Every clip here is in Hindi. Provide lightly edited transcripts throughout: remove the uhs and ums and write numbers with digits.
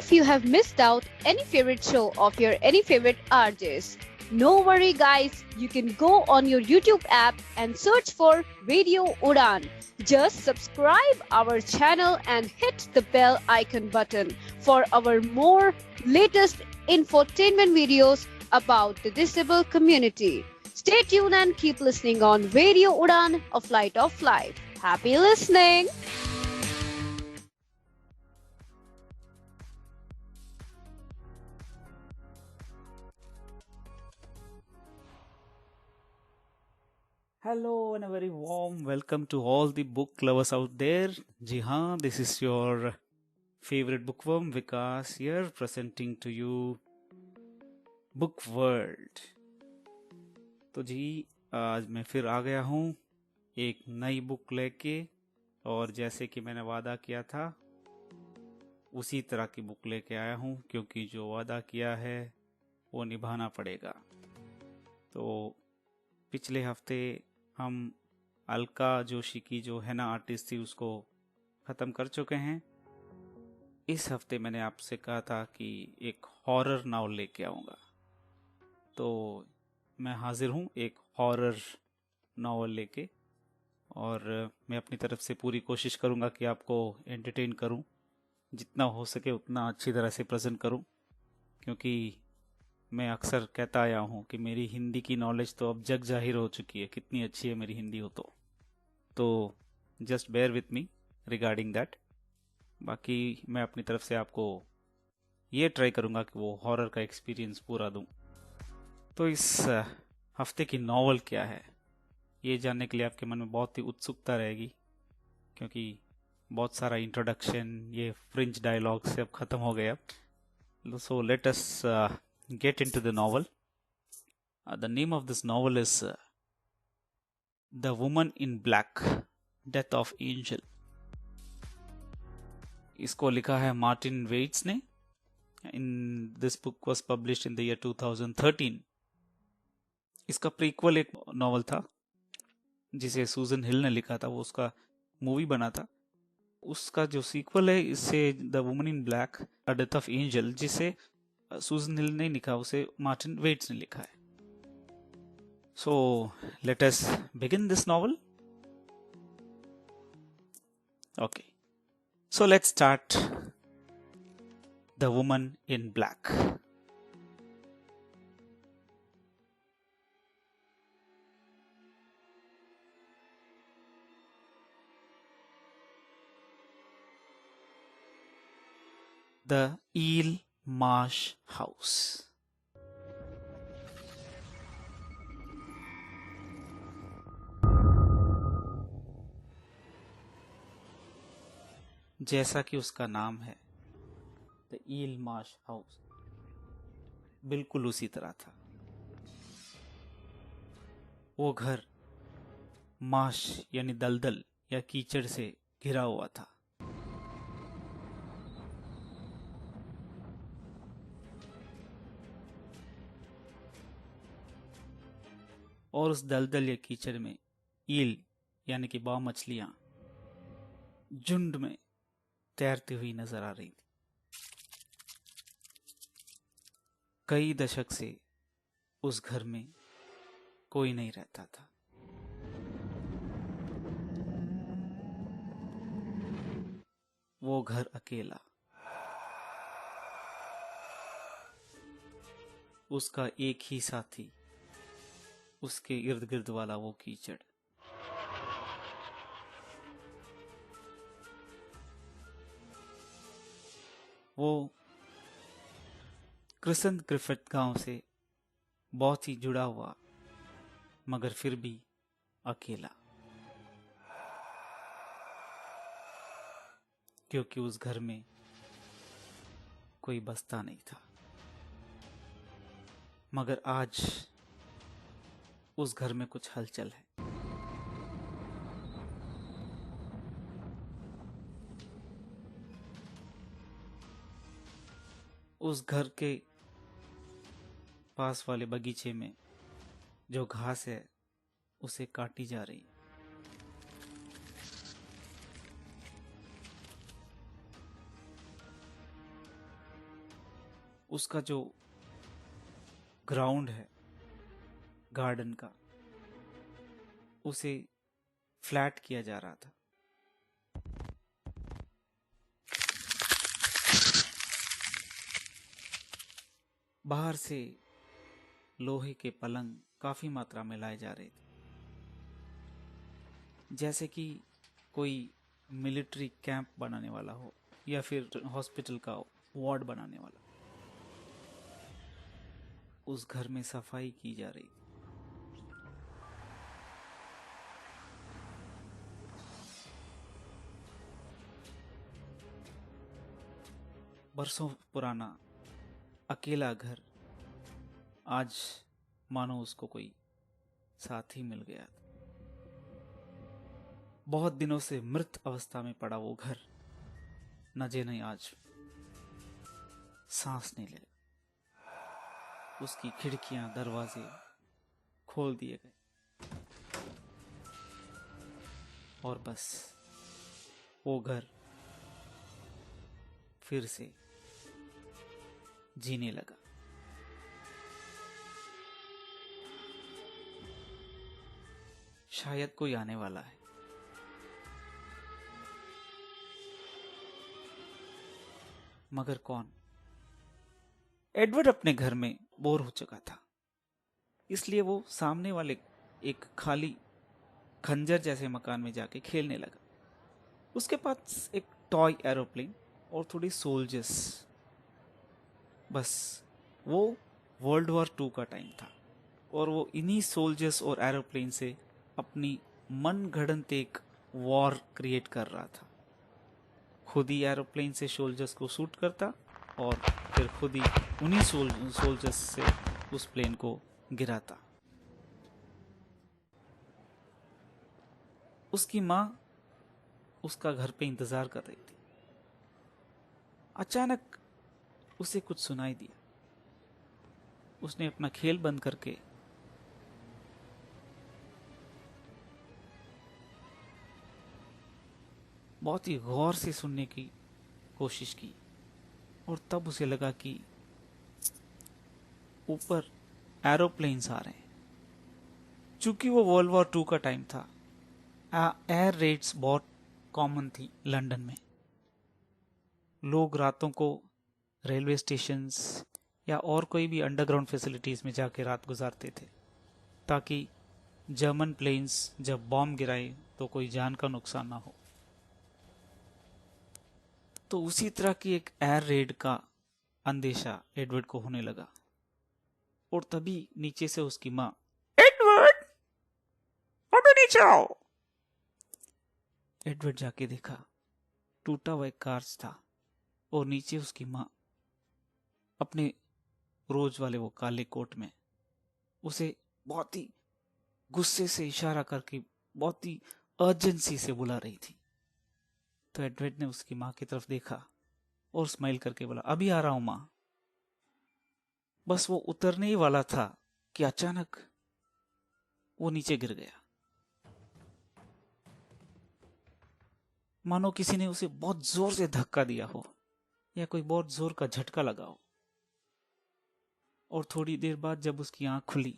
if you have missed out any favorite show of your any favorite RJs. No worry guys, you can go on your YouTube app and search for Radio Udan. Just subscribe our channel and hit the bell icon button for our more latest infotainment videos about the disabled community. Stay tuned and keep listening on Radio Udan, a flight of life. Happy listening! Hello and a very warm welcome to all the book lovers out there. जी हाँ, this is your favorite bookworm Vikas here presenting to you Book World. तो जी आज मैं फिर आ गया हूँ एक नई बुक लेके, और जैसे कि मैंने वादा किया था उसी तरह की बुक लेके आया हूँ, क्योंकि जो वादा किया है वो निभाना पड़ेगा। तो पिछले हफ्ते हम अलका जोशी की जो है ना आर्टिस्ट थी उसको ख़त्म कर चुके हैं। इस हफ्ते मैंने आपसे कहा था कि एक हॉरर नावल लेके आऊँगा, तो मैं हाजिर हूँ एक हॉरर नावल लेके, और मैं अपनी तरफ से पूरी कोशिश करूँगा कि आपको एंटरटेन करूँ, जितना हो सके उतना अच्छी तरह से प्रेजेंट करूँ, क्योंकि मैं अक्सर कहता आया हूँ कि मेरी हिंदी की नॉलेज तो अब जग जाहिर हो चुकी है, कितनी अच्छी है मेरी हिंदी हो तो just bear with me regarding that. बाकी मैं अपनी तरफ से आपको ये ट्राई करूँगा कि वो हॉरर का एक्सपीरियंस पूरा दूँ। तो इस हफ्ते की नॉवल क्या है ये जानने के लिए आपके मन में बहुत ही उत्सुकता रहेगी, क्योंकि बहुत सारा इंट्रोडक्शन, ये फ्रेंच डायलॉग से अब ख़त्म हो गया। So let us get into the novel. The name of this novel is The Woman in Black, Death of Angel. इसको लिखा है मार्टिन वेट्स ने। In this book was published in the year 2013. इसका प्रीक्वल एक नॉवल था जिसे सूजन हिल ने लिखा था, वो उसका मूवी बना था। उसका जो सीक्वल है इससे the woman in black death of angel, जिसे सूजन हिल ने लिखा, उसे मार्टिन वेट्स ने लिखा है। So let us begin this novel. Okay, so let's start. The Woman in Black. The Eel Marsh House. जैसा कि उसका नाम है, द ईल मार्श हाउस, बिल्कुल उसी तरह था। वो घर मार्श यानी दलदल या कीचड़ से घिरा हुआ था। और उस दलदल या कीचड़ में ईल यानी कि बा मछलियां झुंड में तैरती हुई नजर आ रही थी। कई दशक से उस घर में कोई नहीं रहता था। वो घर अकेला, उसका एक ही साथी, उसके इर्द गिर्द वाला वो कीचड़। वो क्रिसन ग्रिफिथ गांव से बहुत ही जुड़ा हुआ, मगर फिर भी अकेला, क्योंकि उस घर में कोई बसता नहीं था। मगर आज उस घर में कुछ हलचल है। उस घर के पास वाले बगीचे में जो घास है उसे काटी जा रही। उसका जो ग्राउंड है गार्डन का, उसे फ्लैट किया जा रहा था। बाहर से लोहे के पलंग काफी मात्रा में लाए जा रहे थे, जैसे कि कोई मिलिट्री कैंप बनाने वाला हो या फिर हॉस्पिटल का वार्ड बनाने वाला। उस घर में सफाई की जा रही थी। बरसों पुराना अकेला घर आज मानो उसको कोई साथी मिल गया था। बहुत दिनों से मृत अवस्था में पड़ा वो घर न जाने आज सांस नहीं ले। उसकी खिड़कियां दरवाजे खोल दिए गए और बस वो घर फिर से जीने लगा। शायद कोई आने वाला है। मगर कौन? एडवर्ड अपने घर में बोर हो चुका था, इसलिए वो सामने वाले एक खाली खंजर जैसे मकान में जाके खेलने लगा। उसके पास एक टॉय एरोप्लेन और थोड़ी सोल्जर्स। बस वो वर्ल्ड वॉर 2 का टाइम था और वो इन्हीं सोल्जर्स और एरोप्लेन से अपनी मनगढ़ंत एक वॉर क्रिएट कर रहा था। खुद ही एरोप्लेन से सोल्जर्स को शूट करता और फिर खुद ही उन्हीं सोल्जर्स से उस प्लेन को गिराता। उसकी माँ उसका घर पे इंतजार कर रही थी। अचानक उसे कुछ सुनाई दिया। उसने अपना खेल बंद करके बहुत ही गौर से सुनने की कोशिश की और तब उसे लगा कि ऊपर एरोप्लेन्स आ रहे हैं। चूंकि वो वर्ल्ड वॉर 2 का टाइम था, एयर रेड्स बहुत कॉमन थी लंदन में। लोग रातों को रेलवे स्टेशंस या और कोई भी अंडरग्राउंड फैसिलिटीज में जाके रात गुजारते थे, ताकि जर्मन प्लेन्स जब बॉम्ब गिराए तो कोई जान का नुकसान ना हो। तो उसी तरह की एक एयर रेड का अंदेशा एडवर्ड को होने लगा और तभी नीचे से उसकी माँ, एडवर्ड अभी नीचे आओ। एडवर्ड जाके देखा, टूटा हुआ एक कार्च था और नीचे उसकी माँ अपने रोज वाले वो काले कोट में उसे बहुत ही गुस्से से इशारा करके बहुत ही अर्जेंसी से बुला रही थी। तो एडवर्ड ने उसकी माँ की तरफ देखा और स्माइल करके बोला, अभी आ रहा हूं माँ। बस वो उतरने ही वाला था कि अचानक वो नीचे गिर गया। मानो किसी ने उसे बहुत जोर से धक्का दिया हो या कोई बहुत जोर का झटका लगा हो। और थोड़ी देर बाद जब उसकी आंख खुली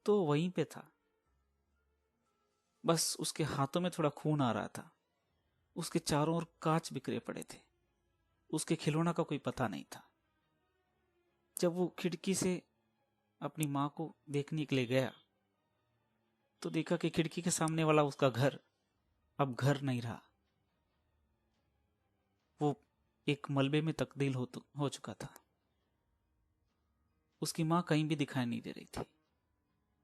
तो वहीं पे था। बस उसके हाथों में थोड़ा खून आ रहा था। उसके चारों ओर कांच बिखरे पड़े थे। उसके खिलौना का कोई पता नहीं था। जब वो खिड़की से अपनी मां को देखने के लिए गया तो देखा कि खिड़की के सामने वाला उसका घर अब घर नहीं रहा। वो एक मलबे में तब्दील हो चुका था। उसकी मां कहीं भी दिखाई नहीं दे रही थी।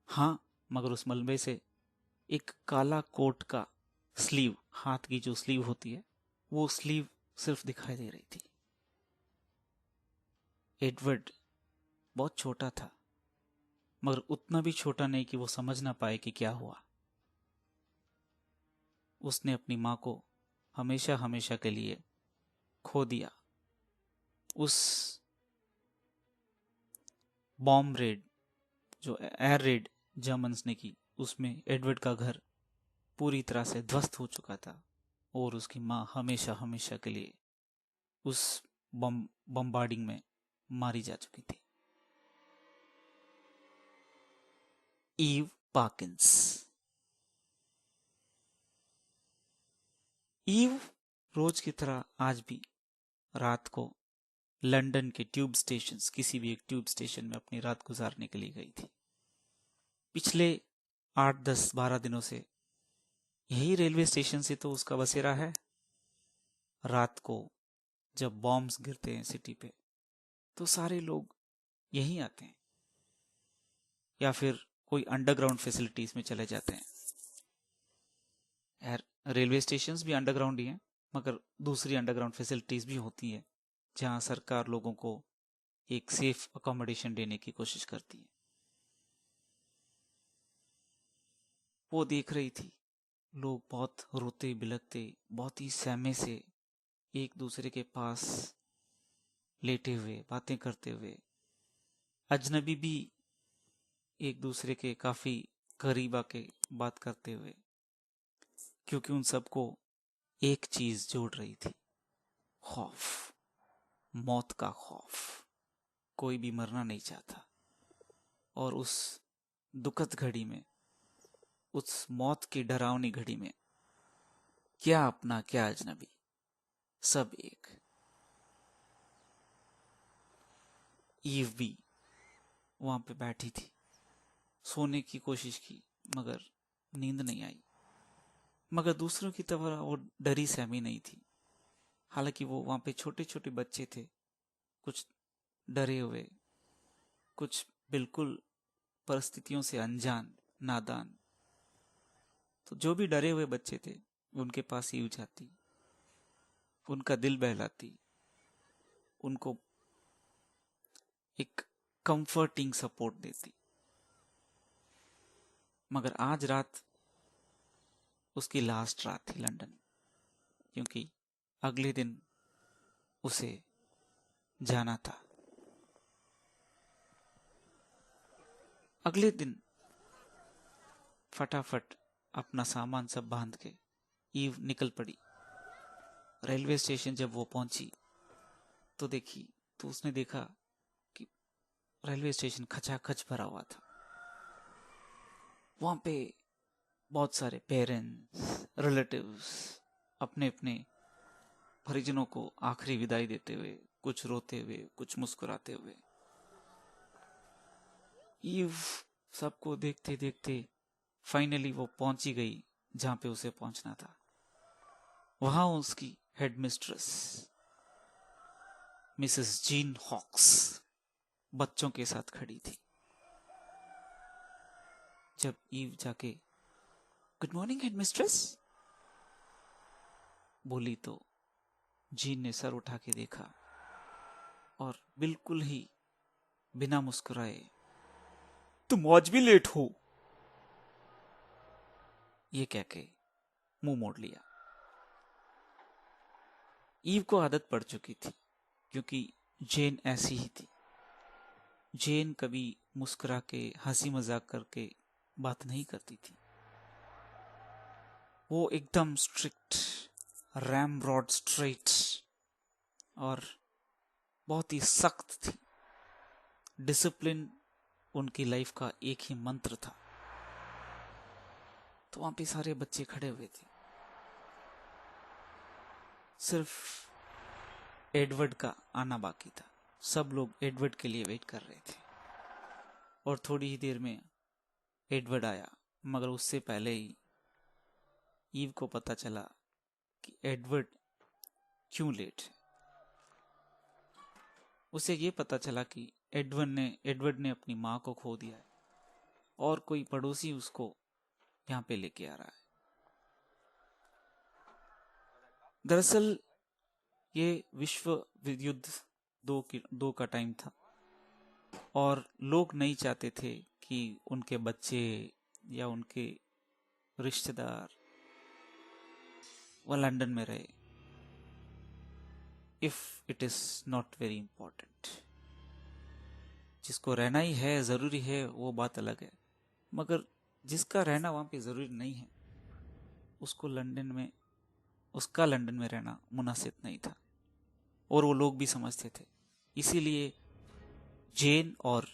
हाँ, मगर उस मलबे से एक काला कोट का स्लीव, हाथ की जो स्लीव होती है, वो स्लीव सिर्फ दिखाई दे रही थी। एडवर्ड बहुत छोटा था, मगर उतना भी छोटा नहीं कि वो समझ ना पाए कि क्या हुआ। उसने अपनी मां को हमेशा हमेशा के लिए खो दिया। उस बॉम्ब रेड, जो एयर रेड जर्मन्स ने की, उसमें एडवर्ड का घर पूरी तरह से ध्वस्त हो चुका था और उसकी मां हमेशा हमेशा के लिए उस बम्बार्डिंग में मारी जा चुकी थी। ईव पार्किंस। ईव रोज की तरह आज भी रात को लंदन के ट्यूब स्टेशंस, किसी भी एक ट्यूब स्टेशन में अपनी रात गुजारने के लिए गई थी। पिछले 8, 10, 12 दिनों से यही रेलवे स्टेशन से तो उसका बसेरा है। रात को जब बॉम्ब्स गिरते हैं सिटी पे तो सारे लोग यहीं आते हैं या फिर कोई अंडरग्राउंड फैसिलिटीज में चले जाते हैं। यार, रेलवे स्टेशंस भी अंडरग्राउंड ही हैं, मगर दूसरी अंडरग्राउंड फैसिलिटीज भी होती है जहां सरकार लोगों को एक सेफ अकोमोडेशन देने की कोशिश करती है। वो देख रही थी लोग बहुत रोते बिलखते, बहुत ही सहमे से एक दूसरे के पास लेटे हुए बातें करते हुए, अजनबी भी एक दूसरे के काफी करीब आके बात करते हुए, क्योंकि उन सबको एक चीज जोड़ रही थी, खौफ, मौत का खौफ। कोई भी मरना नहीं चाहता और उस दुखद घड़ी में, उस मौत की डरावनी घड़ी में, क्या अपना क्या अजनबी, सब एक। ईव भी वहां पे बैठी थी, सोने की कोशिश की मगर नींद नहीं आई। मगर दूसरों की तरह वो डरी सहमी नहीं थी। हालांकि वो वहां पे छोटे छोटे बच्चे थे, कुछ डरे हुए, कुछ बिल्कुल परिस्थितियों से अनजान, नादान। तो जो भी डरे हुए बच्चे थे उनके पास ही जाती, उनका दिल बहलाती, उनको एक कंफर्टिंग सपोर्ट देती। मगर आज रात उसकी लास्ट रात थी लंदन, क्योंकि अगले दिन उसे जाना था। अगले दिन फटाफट अपना सामान सब बांध के ईव निकल पड़ी। रेलवे स्टेशन जब वो पहुंची तो उसने देखा कि रेलवे स्टेशन खचाखच भरा हुआ था। वहां पे बहुत सारे पेरेंट्स, रिलेटिव्स अपने अपने परिजनों को आखिरी विदाई देते हुए, कुछ रोते हुए, कुछ मुस्कुराते हुए। ईव सबको देखते देखते फाइनली वो पहुंची गई जहां पे उसे पहुंचना था। वहां उसकी हेडमिस्ट्रेस मिसेस जीन हॉक्स बच्चों के साथ खड़ी थी। जब ईव जाके गुड मॉर्निंग हेडमिस्ट्रेस बोली तो जीन ने सर उठा के देखा और बिल्कुल ही बिना मुस्कुराए, तुम आज भी लेट हो, ये कह के मुंह मोड़ लिया। ईव को आदत पड़ चुकी थी, क्योंकि जेन ऐसी ही थी। जेन कभी मुस्कुरा के, हंसी मजाक करके बात नहीं करती थी। वो एकदम स्ट्रिक्ट, रैम रॉड स्ट्रेट और बहुत ही सख्त थी। डिसिप्लिन उनकी लाइफ का एक ही मंत्र था। तो वहां पे सारे बच्चे खड़े हुए थे, सिर्फ एडवर्ड का आना बाकी था। सब लोग एडवर्ड के लिए वेट कर रहे थे और थोड़ी ही देर में एडवर्ड आया। मगर उससे पहले ही ईव को पता चला कि एडवर्ड क्यों लेट है। उसे ये पता चला कि एडवर्ड ने अपनी माँ को खो दिया है और कोई पड़ोसी उसको यहाँ पे लेके आ रहा है। दरअसल ये विश्व युद्ध 2 का टाइम था और लोग नहीं चाहते थे कि उनके बच्चे या उनके रिश्तेदार वो लंदन में रहे, if it is not very important. जिसको रहना ही है, जरूरी है, वो बात अलग है। मगर जिसका रहना वहां पे जरूरी नहीं है, उसका लंदन में रहना मुनासिब नहीं था। और वो लोग भी समझते थे। इसीलिए जेन और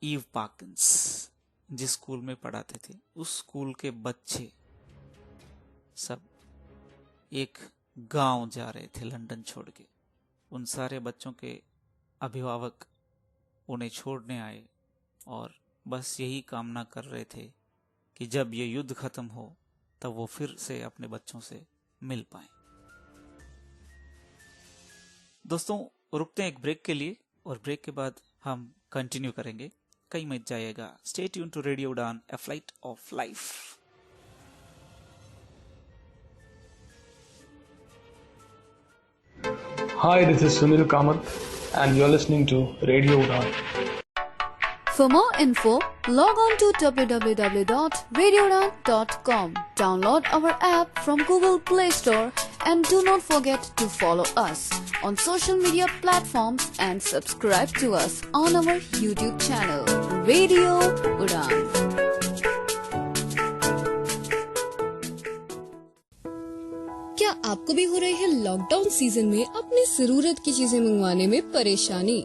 ईव पार्किंस जिस स्कूल में पढ़ाते थे, उस स्कूल के बच्चे सब एक गांव जा रहे थे लंदन छोड़ के। उन सारे बच्चों के अभिभावक उन्हें छोड़ने आए और बस यही कामना कर रहे थे कि जब ये युद्ध खत्म हो तब वो फिर से अपने बच्चों से मिल पाए। दोस्तों, रुकते हैं एक ब्रेक के लिए और ब्रेक के बाद हम कंटिन्यू करेंगे। कहीं मत जाइएगा। स्टे ट्यून टू रेडियो उड़ान, a flight of life. Hi, this is Sunil Kamath, and you're listening to Radio Udan. For more info, log on to www.radioudan.com. Download our app from Google Play Store and do not forget to follow us on social media platforms and subscribe to us on our YouTube channel, Radio Udan. क्या आपको भी हो रही है लॉकडाउन सीजन में अपनी जरूरत की चीजें मंगवाने में परेशानी?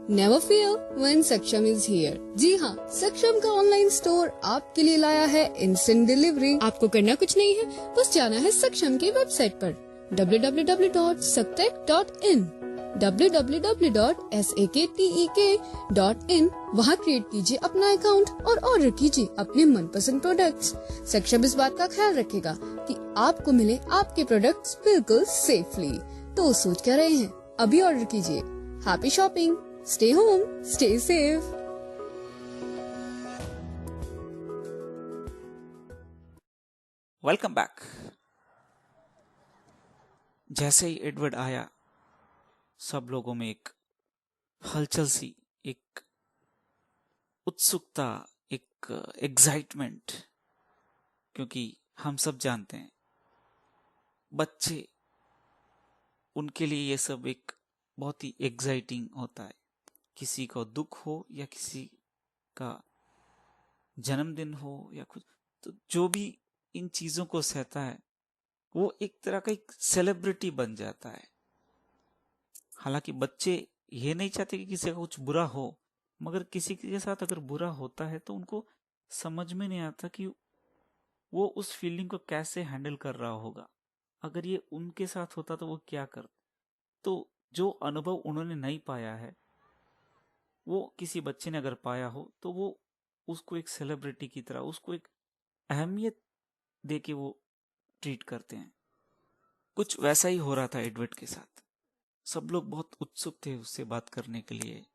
नेवर फियर व्हेन सक्षम इज हियर। जी हाँ, सक्षम का ऑनलाइन स्टोर आपके लिए लाया है इंस्टेंट डिलीवरी। आपको करना कुछ नहीं है, बस जाना है सक्षम की वेबसाइट पर www.saktek.in www.saktek.in। वहाँ क्रिएट कीजिए अपना अकाउंट और ऑर्डर कीजिए अपने मनपसंद प्रोडक्ट्स। सक्षम इस बात का ख्याल रखेगा कि आपको मिले आपके प्रोडक्ट्स बिल्कुल सेफली। तो सोच कर रहे हैं, अभी ऑर्डर कीजिए। Happy shopping, stay home, stay safe. Welcome back. जैसे ही एडवर्ड आया, सब लोगों में एक हलचल सी, एक उत्सुकता, एक एक्साइटमेंट, क्योंकि हम सब जानते हैं बच्चे, उनके लिए ये सब एक बहुत ही एक्साइटिंग होता है। किसी को दुख हो या किसी का जन्मदिन हो या कुछ, तो जो भी इन चीजों को सहता है वो एक तरह का एक सेलिब्रिटी बन जाता है। हालांकि बच्चे ये नहीं चाहते कि किसी का कुछ बुरा हो, मगर किसी के साथ अगर बुरा होता है तो उनको समझ में नहीं आता कि वो उस फीलिंग को कैसे हैंडल कर रहा होगा। अगर ये उनके साथ होता तो वो क्या कर, तो जो अनुभव उन्होंने नहीं पाया है वो किसी बच्चे ने अगर पाया हो तो वो उसको एक सेलिब्रिटी की तरह, उसको एक अहमियत दे के वो ट्रीट करते हैं। कुछ वैसा ही हो रहा था एडवर्ड के साथ। सब लोग बहुत उत्सुक थे उससे बात करने के लिए,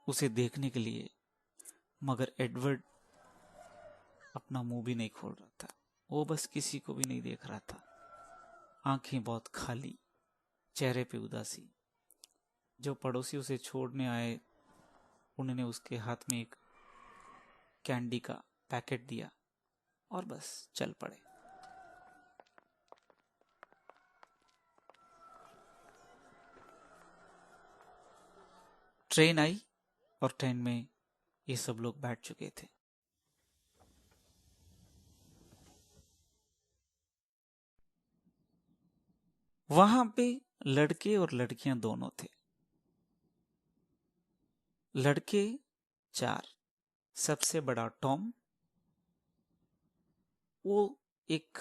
उसे देखने के लिए, मगर एडवर्ड अपना मुंह भी नहीं खोल रहा था। वो बस किसी को भी नहीं देख रहा था। आंखें बहुत खाली, चेहरे पे उदासी। जो पड़ोसी उसे छोड़ने आए, उन्होंने उसके हाथ में एक कैंडी का पैकेट दिया और बस चल पड़े। ट्रेन आई और ट्रेन में ये सब लोग बैठ चुके थे। वहां पे लड़के और लड़कियां दोनों थे। लड़के 4, सबसे बड़ा टॉम, वो एक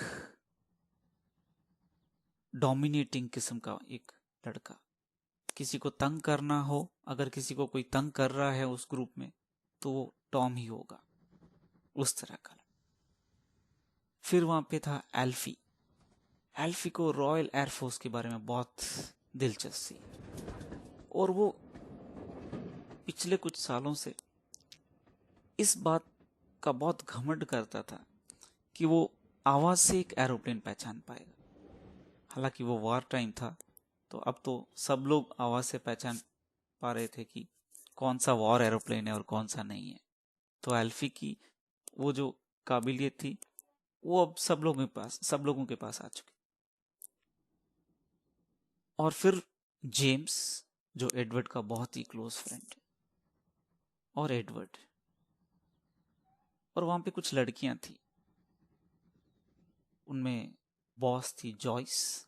डोमिनेटिंग किस्म का एक लड़का। किसी को तंग करना हो, अगर किसी को कोई तंग कर रहा है उस ग्रुप में, तो वो टॉम ही होगा, उस तरह का। फिर वहां पे था एल्फी। एल्फी को रॉयल एयरफोर्स के बारे में बहुत दिलचस्पी, और वो पिछले कुछ सालों से इस बात का बहुत घमंड करता था कि वो आवाज से एक एरोप्लेन पहचान पाएगा। हालांकि वो वॉर टाइम था, तो अब तो सब लोग आवाज से पहचान पा रहे थे कि कौन सा वॉर एरोप्लेन है और कौन सा नहीं है। तो एल्फी की वो जो काबिलियत थी वो अब सब लोगों के पास आ चुकी। और फिर जेम्स, जो एडवर्ड का बहुत ही क्लोज फ्रेंड है, और एडवर्ड, और वहां पे कुछ लड़कियां थी। उनमें बॉस थी जॉयस,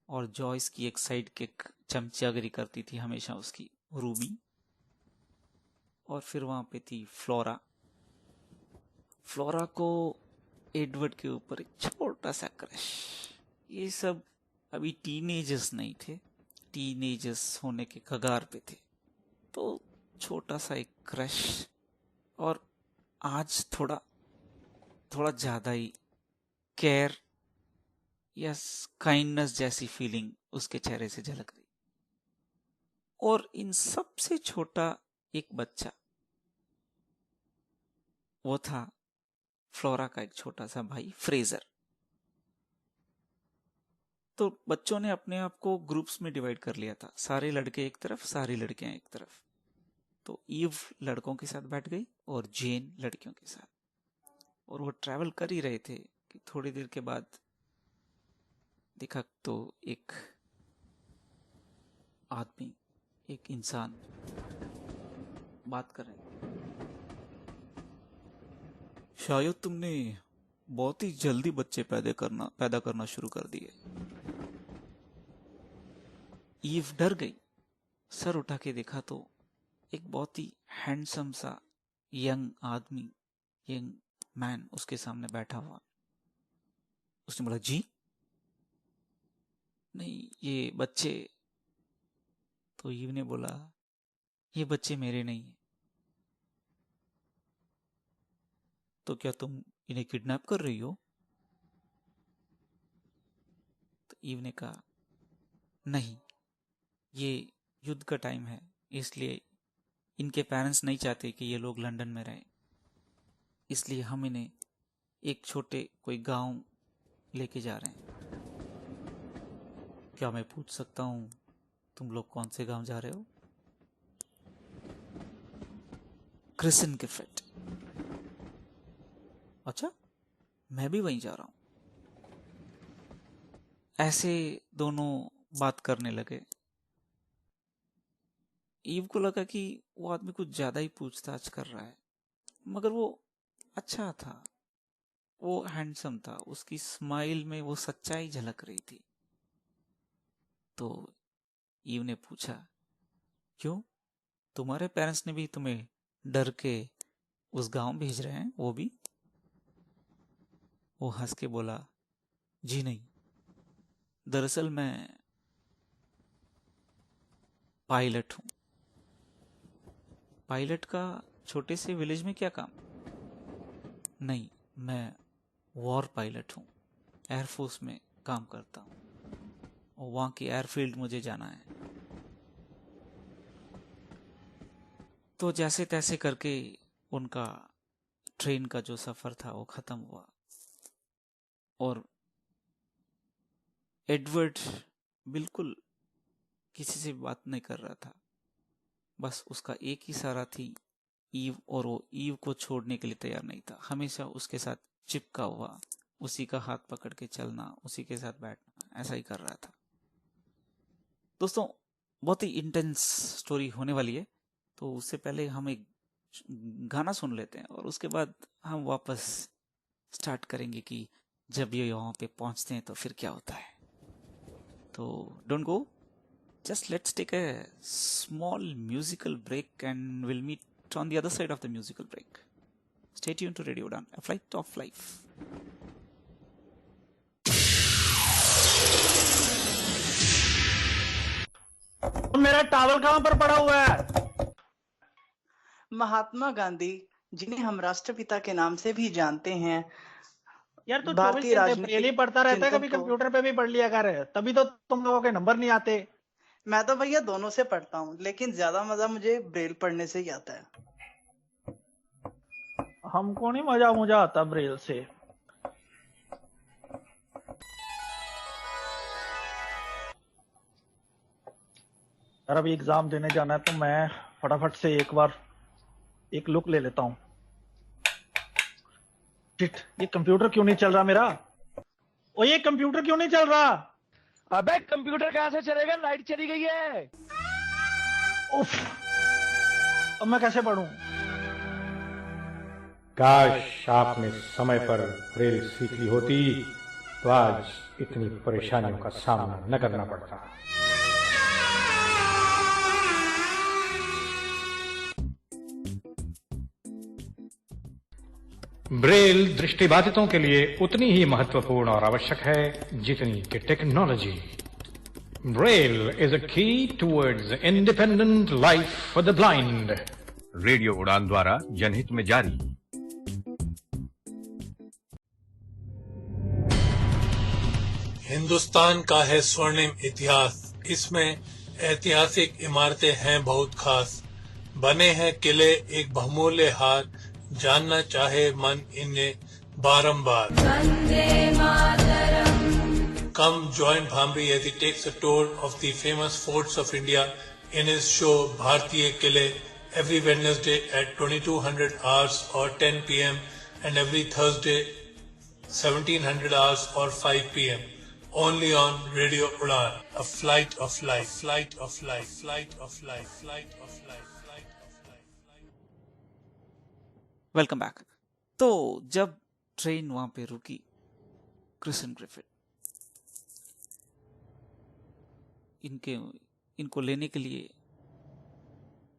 और जॉयस की एक साइड किक चमचागिरी करती थी हमेशा उसकी रूबी। और फिर वहां पे थी फ्लोरा। फ्लोरा को एडवर्ड के ऊपर एक छोटा सा क्रश। ये सब अभी टीनेजर्स नहीं थे, टीनेजर्स होने के कगार पे थे, तो छोटा सा एक क्रश। और आज थोड़ा थोड़ा ज्यादा ही केयर या काइंडनेस जैसी फीलिंग उसके चेहरे से झलक रही। और इन सबसे छोटा एक बच्चा, वो था फ्लोरा का एक छोटा सा भाई फ्रेजर। तो बच्चों ने अपने आप को ग्रुप्स में डिवाइड कर लिया था, सारे लड़के एक तरफ, सारी लड़कियां एक तरफ। तो ईव लड़कों के साथ बैठ गई और जेन लड़कियों के साथ। और वो ट्रैवल कर ही रहे थे कि थोड़ी देर के बाद देखा तो एक आदमी, एक इंसान बात कर रहे थे। शायद तुमने बहुत ही जल्दी बच्चे पैदा करना शुरू कर दिए। ईव डर गई, सर उठा के देखा तो एक बहुत ही हैंडसम सा यंग आदमी, यंग मैन उसके सामने बैठा हुआ। उसने बोला, जी नहीं, ये बच्चे। तो ईव ने बोला, ये बच्चे मेरे नहीं है। तो क्या तुम इन्हें किडनैप कर रही हो? तो ईव ने कहा, नहीं, ये युद्ध का टाइम है, इसलिए इनके पेरेंट्स नहीं चाहते कि ये लोग लंदन में रहें, इसलिए हम इन्हें एक छोटे कोई गांव लेके जा रहे हैं। क्या मैं पूछ सकता हूं तुम लोग कौन से गांव जा रहे हो? क्रिसन के फ्रेट। अच्छा, मैं भी वहीं जा रहा हूं। ऐसे दोनों बात करने लगे। ईव को लगा कि वो आदमी कुछ ज्यादा ही पूछताछ कर रहा है, मगर वो अच्छा था, वो हैंडसम था, उसकी स्माइल में वो सच्चाई झलक रही थी। तो ईव ने पूछा, क्यों, तुम्हारे पेरेंट्स ने भी तुम्हें डर के उस गांव भेज रहे हैं? वो भी? वो हंस के बोला, जी नहीं, दरअसल मैं पायलट हूं। पायलट का छोटे से विलेज में क्या काम? नहीं, मैं वॉर पायलट हूं, एयरफोर्स में काम करता हूं और वहां की एयरफील्ड मुझे जाना है। तो जैसे तैसे करके उनका ट्रेन का जो सफर था वो खत्म हुआ और एडवर्ड बिल्कुल किसी से बात नहीं कर रहा था। बस उसका एक ही सहारा थी ईव, और वो ईव को छोड़ने के लिए तैयार नहीं था। हमेशा उसके साथ चिपका हुआ, उसी का हाथ पकड़ के चलना, उसी के साथ बैठना, ऐसा ही कर रहा था। दोस्तों, बहुत ही इंटेंस स्टोरी होने वाली है, तो उससे पहले हम एक गाना सुन लेते हैं और उसके बाद हम वापस स्टार्ट करेंगे कि जब ये वहां पे पहुंचते हैं तो फिर क्या होता है। तो don't go, just let's take a small musical break and we'll meet on the other side of the musical break. Stay tuned to Radio Udan, a flight of life. मेरा टावल कहां पर पड़ा हुआ है? महात्मा गांधी, जिन्हें हम राष्ट्रपिता के नाम से भी जानते हैं, यार तू 24 भारतीय घंटे राजनीतिक ब्रेल ही पढ़ता रहता है, कभी चिंतन को- कंप्यूटर पे भी पढ़ लिया कर, तभी तो तुम लोगों के नंबर नहीं आते। मैं तो भैया दोनों से पढ़ता हूँ, लेकिन ज्यादा मजा मुझे ब्रेल पढ़ने से ही आता है। हमको नहीं मजा मुझा आता ब्रेल से। यार अभी एग्जाम देने जाना है, तो मैं फटाफट से एक बार एक लुक ले लेता हूँ। शिट, ये कंप्यूटर क्यों नहीं चल रहा मेरा? ओ ये कंप्यूटर क्यों नहीं चल रहा? अबे कंप्यूटर कहाँ से चलेगा, लाइट चली गई है। उफ, अब मैं कैसे पढ़ूं? काश आपने समय पर ब्रेल सीख ली होती तो आज इतनी परेशानियों का सामना न करना पड़ता। ब्रेल दृष्टिबाधितों के लिए उतनी ही महत्वपूर्ण और आवश्यक है जितनी कि टेक्नोलॉजी। ब्रेल इज अ की towards independent life for the blind. Radio उड़ान द्वारा जनहित में जारी। हिंदुस्तान का है स्वर्णिम इतिहास, इसमें ऐतिहासिक इमारतें हैं बहुत खास। बने हैं किले एक बहुमूल्य हार, जानना चाहे मन इन्हें बारंबार। Come join Bhamri as he takes a tour of the famous forts of India in his show Bhartiya Kile every Wednesday at 2200 hours or 10 p.m. and every Thursday 1700 hours or 5 p.m. Only on Radio Udan, a flight of life, flight of life, flight of life, flight of life, flight of life. Welcome back. तो जब ट्रेन वहां पे रुकी, क्रिसन ग्रिफिथ इनको लेने के लिए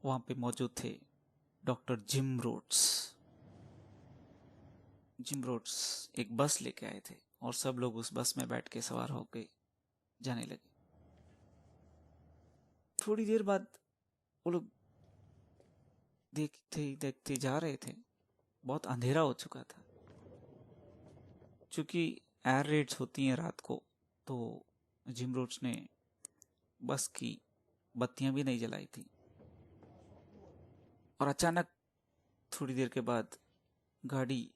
वहां पे मौजूद थे doctor Jim Rhodes. Jim Rhodes एक बस लेके आए थे और सब लोग उस बस में बैठ के सवार होके जाने लगे। थोड़ी देर बाद वो लोग देखते जा रहे थे। बहुत अंधेरा हो चुका था। चूंकि एयर रेड्स होती हैं रात को, तो जिम रोड्स ने बस की बत्तियां भी नहीं जलाई थी। और अचानक थोड़ी देर के बाद गाड़ी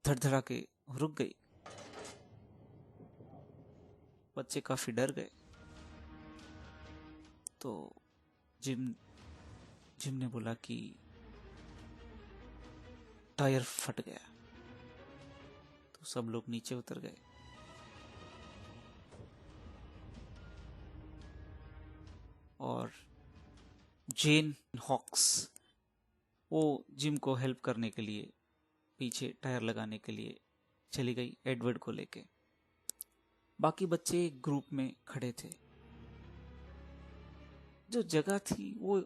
धड़धड़ा के रुक गई। बच्चे काफी डर गए। तो जिम ने बोला कि टायर फट गया। तो सब लोग नीचे उतर गए। और जेन हॉक्स वो जिम को हेल्प करने के लिए पीछे टायर लगाने के लिए चली गई एडवर्ड को लेके। बाकी बच्चे एक ग्रुप में खड़े थे। जो जगह थी वो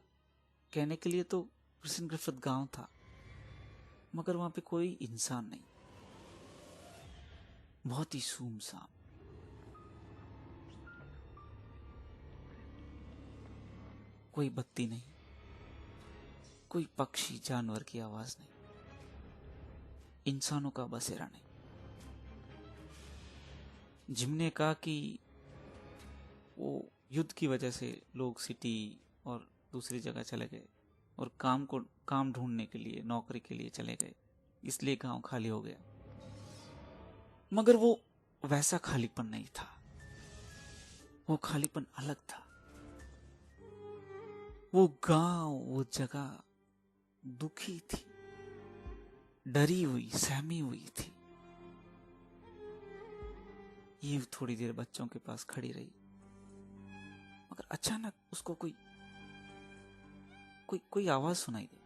कहने के लिए तो क्रिसन ग्रिफिथ गांव था, मगर वहां पे कोई इंसान नहीं। बहुत ही सुनसान। कोई बत्ती नहीं, कोई पक्षी जानवर की आवाज नहीं, इंसानों का बसेरा नहीं। जिम ने कहा कि वो युद्ध की वजह से लोग सिटी और दूसरी जगह चले गए और काम ढूंढने के लिए, नौकरी के लिए चले गए, इसलिए गांव खाली हो गया। मगर वो वैसा खालीपन नहीं था। वो खालीपन अलग था। वो गांव, वो जगह दुखी थी, डरी हुई, सहमी हुई थी। ये थोड़ी देर बच्चों के पास खड़ी रही, मगर अचानक उसको कोई आवाज सुनाई दी,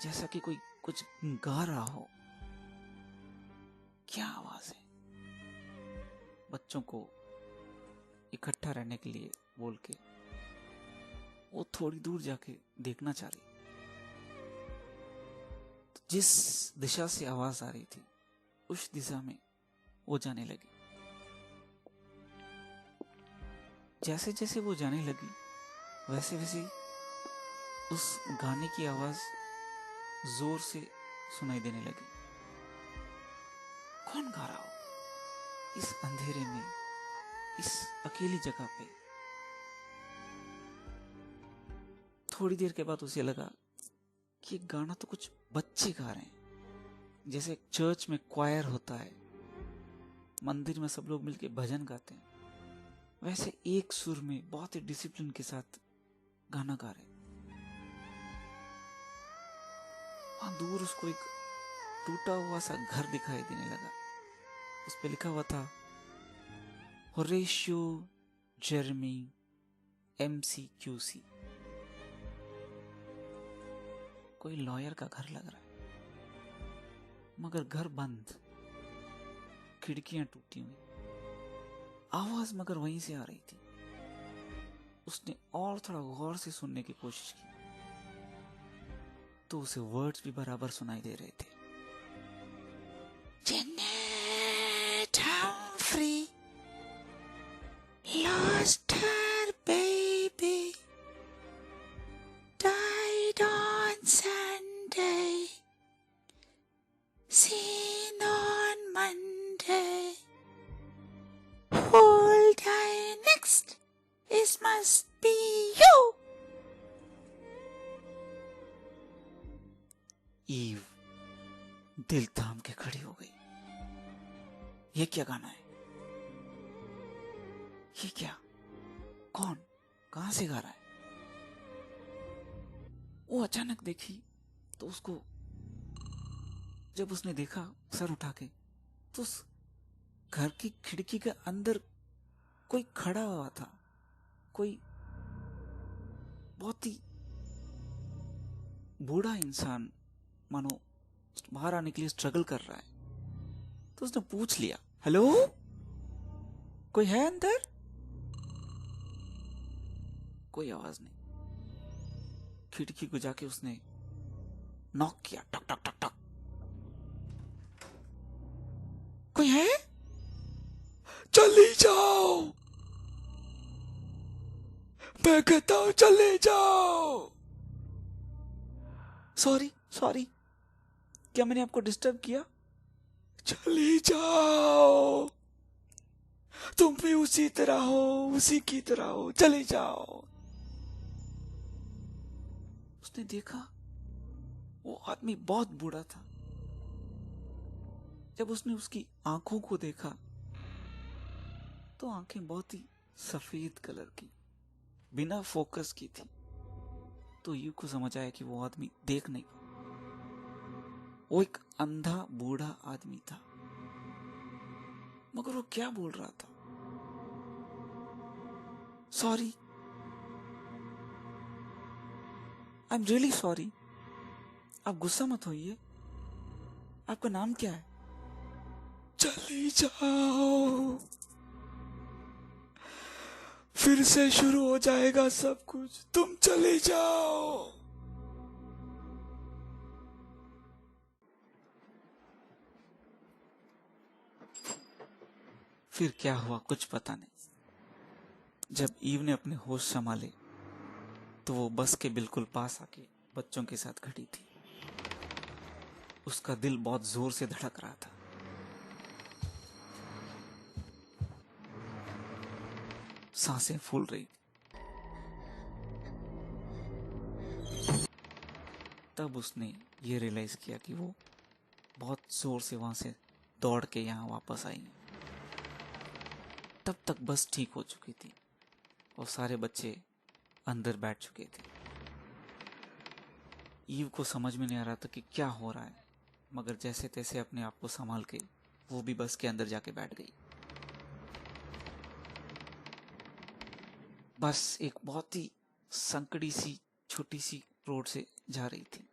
जैसा कि कोई कुछ गा रहा हो। क्या आवाज है? बच्चों को इकट्ठा रहने के लिए बोल के वो थोड़ी दूर जाके देखना चाह रही। तो जिस दिशा से आवाज आ रही थी उस दिशा में वो जाने लगी। जैसे जैसे वो जाने लगी वैसे वैसे उस गाने की आवाज जोर से सुनाई देने लगी। कौन गा रहा हो इस अंधेरे में, इस अकेली जगह पे? थोड़ी देर के बाद उसे लगा कि ये गाना तो कुछ बच्चे गा रहे हैं। जैसे एक चर्च में क्वायर होता है, मंदिर में सब लोग मिलके भजन गाते हैं, वैसे एक सुर में बहुत ही डिसिप्लिन के साथ गाना गा रहे। वहां दूर उसको एक टूटा हुआ सा घर दिखाई देने लगा। उस पे लिखा हुआ था होरेशियो जेरेमी MCQC। कोई लॉयर का घर लग रहा है, मगर घर बंद। खिड़कियां टूटी हुई, आवाज मगर वहीं से आ रही थी। उसने और थोड़ा गौर से सुनने की कोशिश की तो उसे वर्ड्स भी बराबर सुनाई दे रहे थे। Janet Humphrey lost her baby, died on Sunday, seen on Monday. Who'll die next? It must be you. Eve दिल थाम के खड़ी हो गई। ये क्या गाना है? ये क्या? कौन? कहां से गा रहा है? वो अचानक देखी तो उसको, जब उसने देखा सर उठा के, तो उस घर की खिड़की के अंदर कोई खड़ा हुआ था। कोई बहुत ही बूढ़ा इंसान, मानो बाहर आने के लिए स्ट्रगल कर रहा है। तो उसने पूछ लिया, हेलो, कोई है अंदर? कोई आवाज नहीं। खिड़की को जाके उसने नॉक किया, टक टक टक टक। कोई है? चली जाओ, मैं कहता हूं चले जाओ। सॉरी सॉरी, क्या मैंने आपको डिस्टर्ब किया? चले जाओ, तुम भी उसी तरह हो, उसी की तरह हो, चले जाओ। उसने देखा वो आदमी बहुत बूढ़ा था। जब उसने उसकी आंखों को देखा तो आंखें बहुत ही सफेद कलर की, बिना फोकस की थी। तो यू को समझ आया कि वो आदमी देख नहीं पा, वो एक अंधा बूढ़ा आदमी था। मगर वो क्या बोल रहा था? Sorry, I am really sorry, आप गुस्सा मत होइए। आपका नाम क्या है? चले जाओ, फिर से शुरू हो जाएगा सब कुछ, तुम चले जाओ। फिर क्या हुआ कुछ पता नहीं। जब ईव ने अपने होश संभाले तो वो बस के बिल्कुल पास आके बच्चों के साथ खड़ी थी। उसका दिल बहुत जोर से धड़क रहा था। सांसें फूल रही। तब उसने ये रियलाइज किया कि वो बहुत जोर से वहां से दौड़ के यहाँ वापस आई। तब तक बस ठीक हो चुकी थी और सारे बच्चे अंदर बैठ चुके थे। ईव को समझ में नहीं आ रहा था कि क्या हो रहा है, मगर जैसे तैसे अपने आप को संभाल के वो भी बस के अंदर जाके बैठ गई। बस एक बहुत ही संकड़ी सी छोटी सी रोड से जा रही थी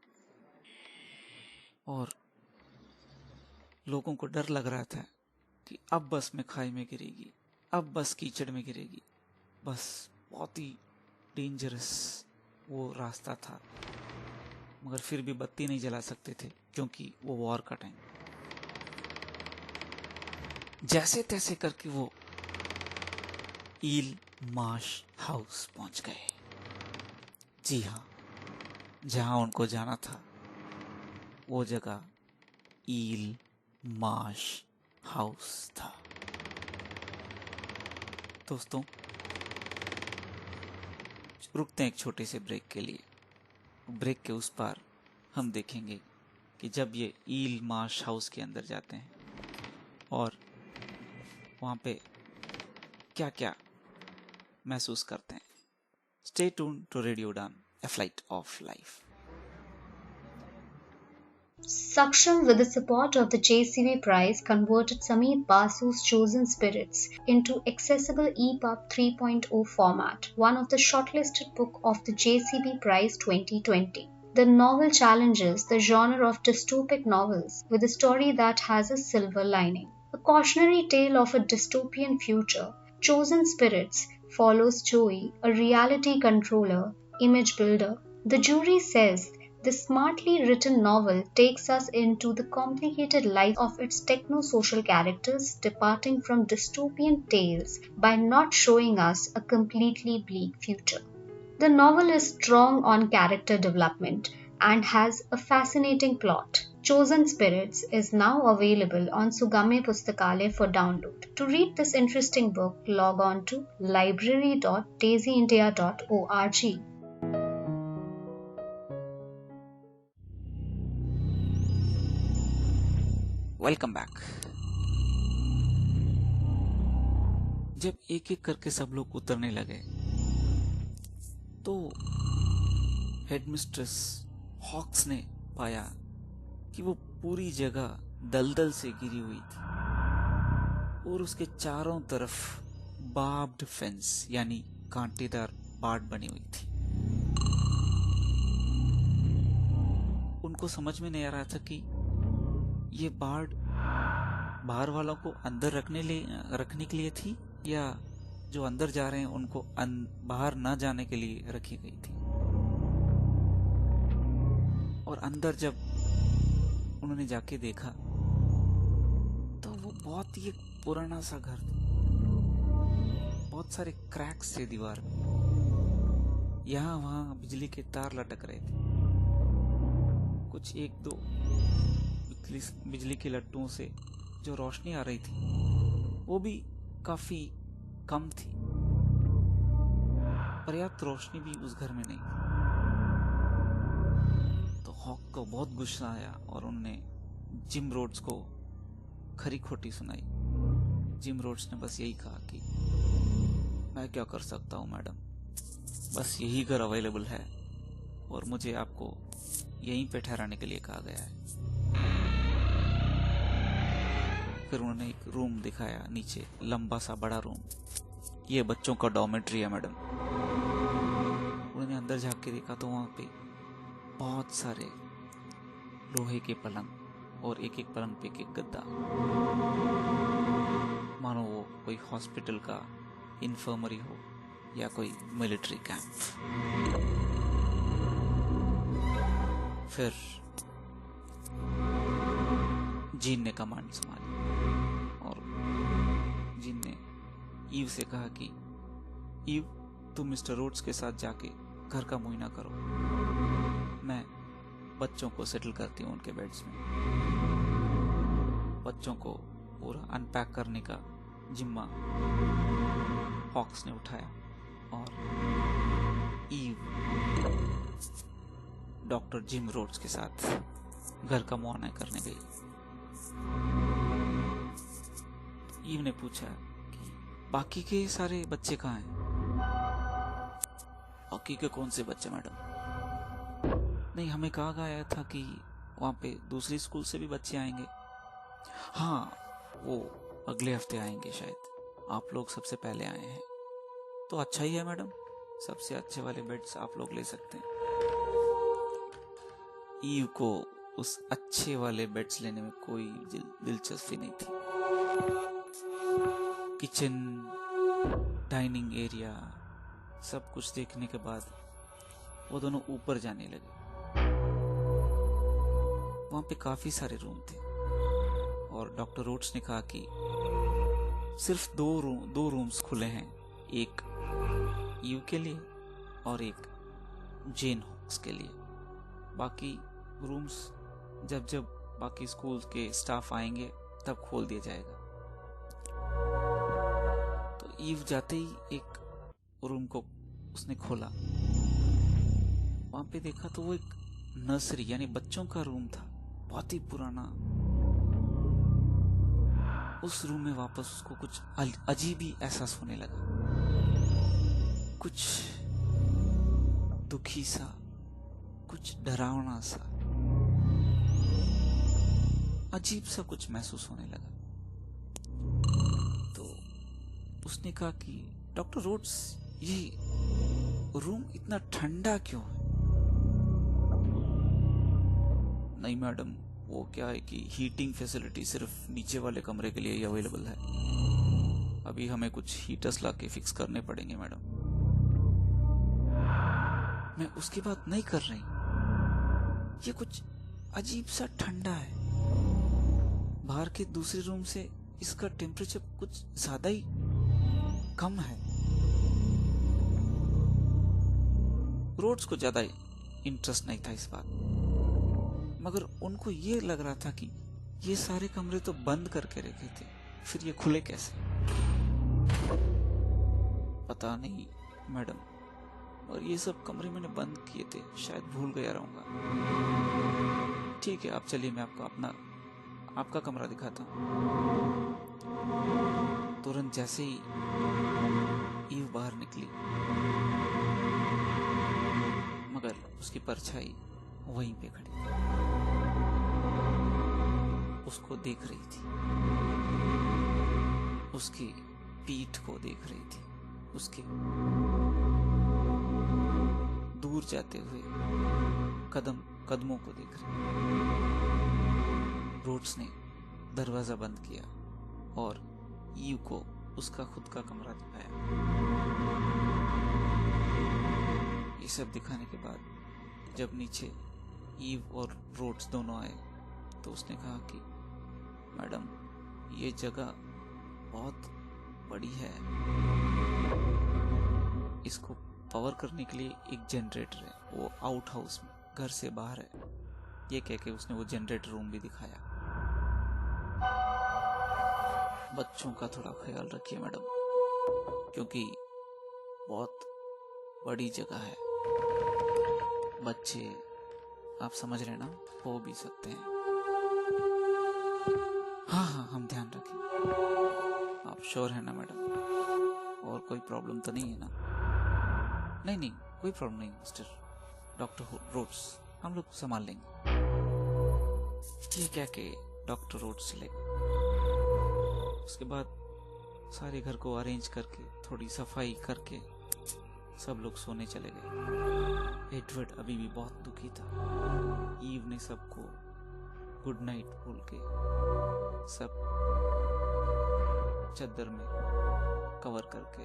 और लोगों को डर लग रहा था कि अब बस में खाई में गिरेगी, अब बस कीचड़ में गिरेगी। बस बहुत ही डेंजरस वो रास्ता था, मगर फिर भी बत्ती नहीं जला सकते थे क्योंकि वो वॉर का टाइम। जैसे तैसे करके वो ईल मार्श हाउस पहुंच गए। जी हाँ, जहां उनको जाना था वो जगह ईल मार्श हाउस था। दोस्तों, रुकते हैं एक छोटे से ब्रेक के लिए। ब्रेक के उस पार हम देखेंगे कि जब ये ईल मार्श हाउस के अंदर जाते हैं और वहाँ पे क्या क्या महसूस करते हैं। Stay tuned to Radio Udan, a flight of life. Saksham, with the support of the JCB Prize, converted Sameer Basu's Chosen Spirits into accessible EPUB 3.0 format, one of the shortlisted book of the JCB Prize 2020. The novel challenges the genre of dystopic novels with a story that has a silver lining. A cautionary tale of a dystopian future, Chosen Spirits follows Joey, a reality controller, image builder. The jury says this smartly written novel takes us into the complicated lives of its techno-social characters, departing from dystopian tales by not showing us a completely bleak future. The novel is strong on character development and has a fascinating plot. Chosen Spirits is now available on Sugame Pustakalaya for download. To read this interesting book, log on to library.daisyindia.org. Welcome back. जब एक एक करके सब लोग उतरने लगे तो हेडमिस्ट्रेस हॉक्स ने पाया कि वो पूरी जगह दलदल से घिरी हुई थी और उसके चारों तरफ बार्ब्ड फेंस यानी कांटेदार बाट बनी हुई थी। उनको समझ में नहीं आ रहा था कि ये बाड़ बाहर वालों को अंदर रखने के लिए थी या जो अंदर जा रहे हैं उनको बाहर ना जाने के लिए रखी गई थी। और अंदर जब उन्होंने जाके देखा तो वो बहुत ही एक पुराना सा घर था। बहुत सारे क्रैक्स थे दीवार में, यहाँ वहां बिजली के तार लटक रहे थे। कुछ एक दो बिजली के लट्टुओं से जो रोशनी आ रही थी वो भी काफी कम थी। पर्याप्त रोशनी भी उस घर में नहीं थी। तो हॉक को बहुत गुस्सा आया और उन्होंने जिम रोड्स को खरी खोटी सुनाई। जिम रोड्स ने बस यही कहा कि मैं क्या कर सकता हूँ मैडम, बस यही घर अवेलेबल है और मुझे आपको यहीं पे ठहराने के लिए कहा गया है। फिर उन्होंने एक रूम दिखाया नीचे, लंबा सा बड़ा रूम। ये बच्चों का डॉर्मेट्री है मैडम। उन्होंने अंदर झांक के देखा तो वहां पे बहुत सारे लोहे के पलंग और एक एक पलंग पे एक गद्दा, मानो वो कोई हॉस्पिटल का इन्फर्मरी हो या कोई मिलिट्री कैंप। फिर जीन ने कमांड संभाली और जीन ने ईव से कहा कि ईव, तुम मिस्टर रोड्स के साथ जाके घर का मुआयना करो, मैं बच्चों को सेटल करती हूँ उनके बेड्स में। बच्चों को पूरा अनपैक करने का जिम्मा हॉक्स ने उठाया और ईव डॉक्टर जिम रोड्स के साथ घर का मुआयना करने गई। ईव ने पूछा कि बाकी के सारे बच्चे कहाँ हैं? बाकी के कौन से बच्चे मैडम? नहीं, हमें कहा गया था कि वहाँ पे दूसरी स्कूल से भी बच्चे आएंगे। हाँ, वो अगले हफ्ते आएंगे शायद। आप लोग सबसे पहले आए हैं तो अच्छा ही है मैडम, सबसे अच्छे वाले बेड्स आप लोग ले सकते हैं। ईव को उस अच्छे वाले बेड्स लेने में कोई दिलचस्पी नहीं थी। किचन, डाइनिंग एरिया सब कुछ देखने के बाद वो दोनों ऊपर जाने लगे। वहां पे काफी सारे रूम थे और डॉक्टर रोड्स ने कहा कि सिर्फ दो रूम्स खुले हैं, एक ईव के लिए और एक जेन हॉक्स के लिए। बाकी रूम्स जब बाकी स्कूल के स्टाफ आएंगे तब खोल दिया जाएगा। तो ईव जाते ही एक रूम को उसने खोला। वहां पे देखा तो वो एक नर्सरी यानी बच्चों का रूम था, बहुत ही पुराना। उस रूम में वापस उसको कुछ अजीब ही एहसास होने लगा, कुछ दुखी सा, कुछ डरावना सा, अजीब सा कुछ महसूस होने लगा। तो उसने कहा कि डॉक्टर रोड्स, ये रूम इतना ठंडा क्यों है? नहीं मैडम, वो क्या है कि हीटिंग फैसिलिटी सिर्फ नीचे वाले कमरे के लिए ही अवेलेबल है। अभी हमें कुछ हीटर्स लाके फिक्स करने पड़ेंगे मैडम। मैं उसकी बात नहीं कर रही, ये कुछ अजीब सा ठंडा है। बाहर के दूसरे रूम से इसका टेम्परेचर कुछ ज्यादा ही कम है। रोड्स को ज्यादा इंटरेस्ट नहीं था इस बात, मगर उनको ये लग रहा था कि ये सारे कमरे तो बंद करके रखे थे, फिर ये खुले कैसे? पता नहीं मैडम, और ये सब कमरे मैंने बंद किए थे, शायद भूल गया रहूंगा। ठीक है, आप चलिए, मैं आपको आपका कमरा दिखाता हूँ। तुरंत जैसे ही ईव बाहर निकली, मगर उसकी परछाई वहीं पे खड़ी थी, उसको देख रही थी, उसकी पीठ को देख रही थी, उसके दूर जाते हुए कदमों को देख रही। रोड्स ने दरवाजा बंद किया और ईव को उसका खुद का कमरा दिखाया। ये सब दिखाने के बाद जब नीचे ईव और रोड्स दोनों आए तो उसने कहा कि मैडम, ये जगह बहुत बड़ी है, इसको पावर करने के लिए एक जनरेटर है, वो आउट हाउस में घर से बाहर है। ये कह के उसने वो जनरेटर रूम भी दिखाया। बच्चों का थोड़ा ख्याल रखिए मैडम, क्योंकि बहुत बड़ी जगह है। बच्चे, आप समझ रहे ना, हो भी सकते हैं। हाँ, हम ध्यान रखें। आप श्योर है ना मैडम? और कोई प्रॉब्लम तो नहीं है ना? नहीं, कोई प्रॉब्लम नहीं मिस्टर डॉक्टर रोड्स, हम लोग संभाल लेंगे। ये क्या के डॉक्टर रोड्स चले गए। उसके बाद सारे घर को अरेंज करके, थोड़ी सफाई करके सब लोग सोने चले गए। एडवर्ड अभी भी बहुत दुखी था। ईव ने सबको गुड नाइट बोल के सब चादर में कवर करके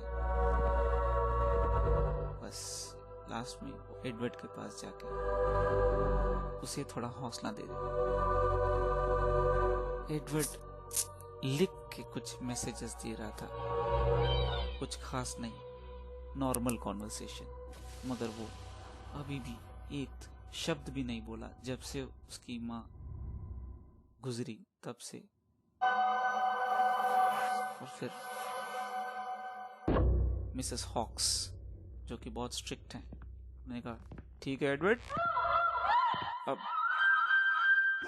बस लास्ट में एडवर्ड के पास जाके उसे थोड़ा हौसला दे दिया। एडवर्ड लिख के कुछ मैसेजेस दे रहा था, कुछ खास नहीं, नॉर्मल कॉन्वर्सेशन, मगर वो अभी भी एक शब्द भी नहीं बोला जब से उसकी माँ गुजरी तब से। और फिर मिसेस हॉक्स, जो कि बहुत स्ट्रिक्ट हैं, उन्होंने कहा ठीक है एडवर्ड, अब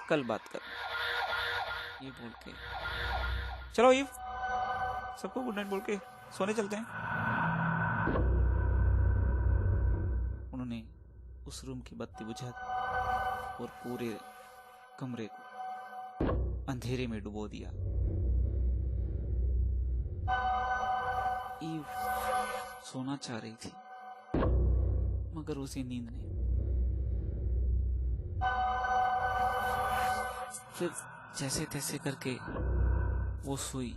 कल बात कर, ये बोल के चलो ईव, सबको गुड नाइट बोल के सोने चलते हैं। उन्होंने उस रूम की बत्ती बुझा दी और पूरे कमरे को अंधेरे में डुबो दिया। ईव सोना चाह रही थी, मगर उसे नींद नहीं। फिर जैसे तैसे करके वो सोई।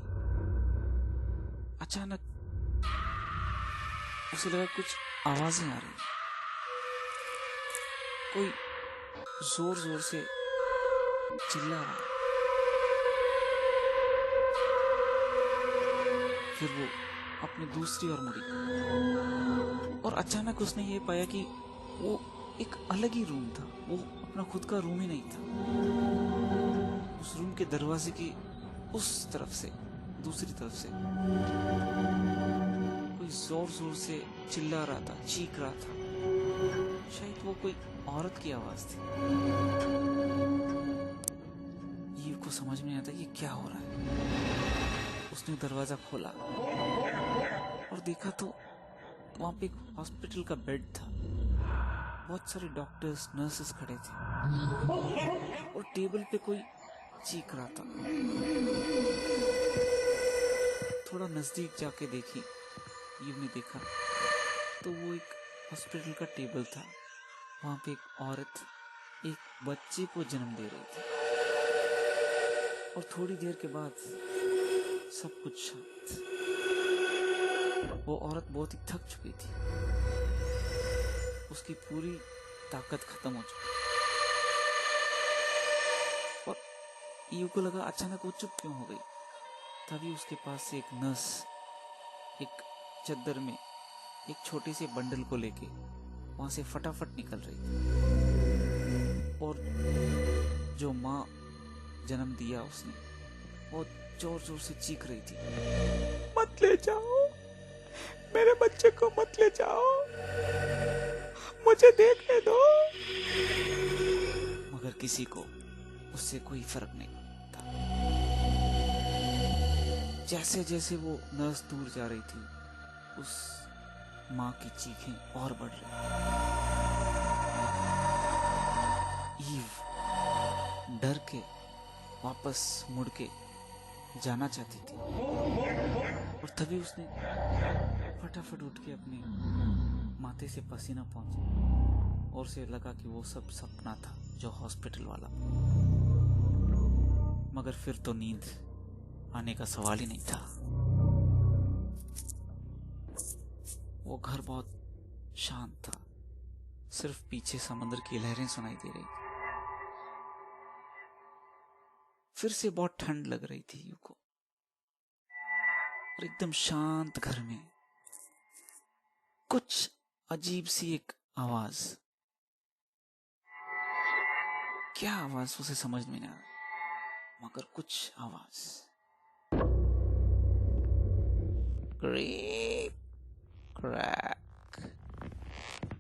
अचानक उसे लगा कुछ आवाजें आ रही, कोई जोर जोर से चिल्ला रहा। फिर वो अपनी दूसरी ओर मुड़ी और अचानक उसने ये पाया कि वो एक अलग ही रूम था, वो अपना खुद का रूम ही नहीं था। उस रूम के दरवाजे की उस तरफ से, दूसरी तरफ से कोई जोर जोर से चिल्ला रहा था, चीख रहा था। शायद वो कोई औरत की आवाज थी। ईव को समझ में नहीं आता ये क्या हो रहा है। उसने दरवाजा खोला और देखा तो वहां पे एक हॉस्पिटल का बेड था। बहुत सारे डॉक्टर्स, नर्सेस खड़े थे और टेबल पे कोई चीख रहा था। थोड़ा नजदीक जाके देखी, ईव ने देखा तो वो एक हॉस्पिटल का टेबल था। वहां पे एक औरत एक बच्चे को जन्म दे रही थी। और थोड़ी देर के बाद सब कुछ शांत। वो औरत बहुत ही थक चुकी थी, उसकी पूरी ताकत खत्म हो चुकी। और ईव को लगा अचानक वो चुप क्यों हो गई। तभी उसके पास से एक नर्स एक चद्दर में एक छोटे से बंडल को लेके वहां से फटाफट निकल रही थी। और जो माँ जन्म दिया उसने, वो जोर जोर से चीख रही थी, मत ले जाओ, मेरे बच्चे को मत ले जाओ, मुझे देखने दो। मगर किसी को उससे कोई फर्क नहीं पड़ता। जैसे जैसे वो नर्स दूर जा रही थी, उस माँ की चीखें और बढ़ रही। ईव डर के वापस मुड़ के जाना चाहती थी, और तभी उसने फटाफट उठ के अपने माथे से पसीना पहुंचा, और उसे लगा कि वो सब सपना था जो हॉस्पिटल वाला। मगर फिर तो नींद आने का सवाल ही नहीं था। वो घर बहुत शांत था, सिर्फ पीछे समुद्र की लहरें सुनाई दे रही थी। फिर से बहुत ठंड लग रही थी यू को, और एकदम शांत घर में कुछ अजीब सी एक आवाज। क्या आवाज उसे समझ में नहीं आ रहा, मगर कुछ आवाज। Crack crack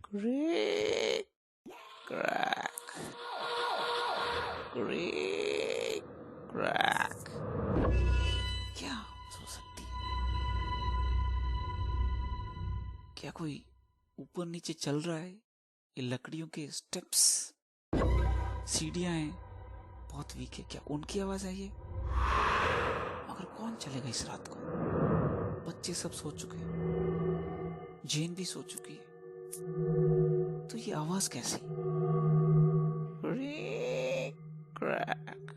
crack crack crack crack. क्या हो सकती है? क्या कोई ऊपर नीचे चल रहा है? ये लकड़ियों के स्टेप्स, सीढ़ियां हैं, बहुत वीक है। क्या उनकी आवाज है ये? मगर कौन चलेगा इस रात को? बच्चे सब सो चुके हैं, जेन भी सो चुकी है, तो ये आवाज कैसी? Crack crack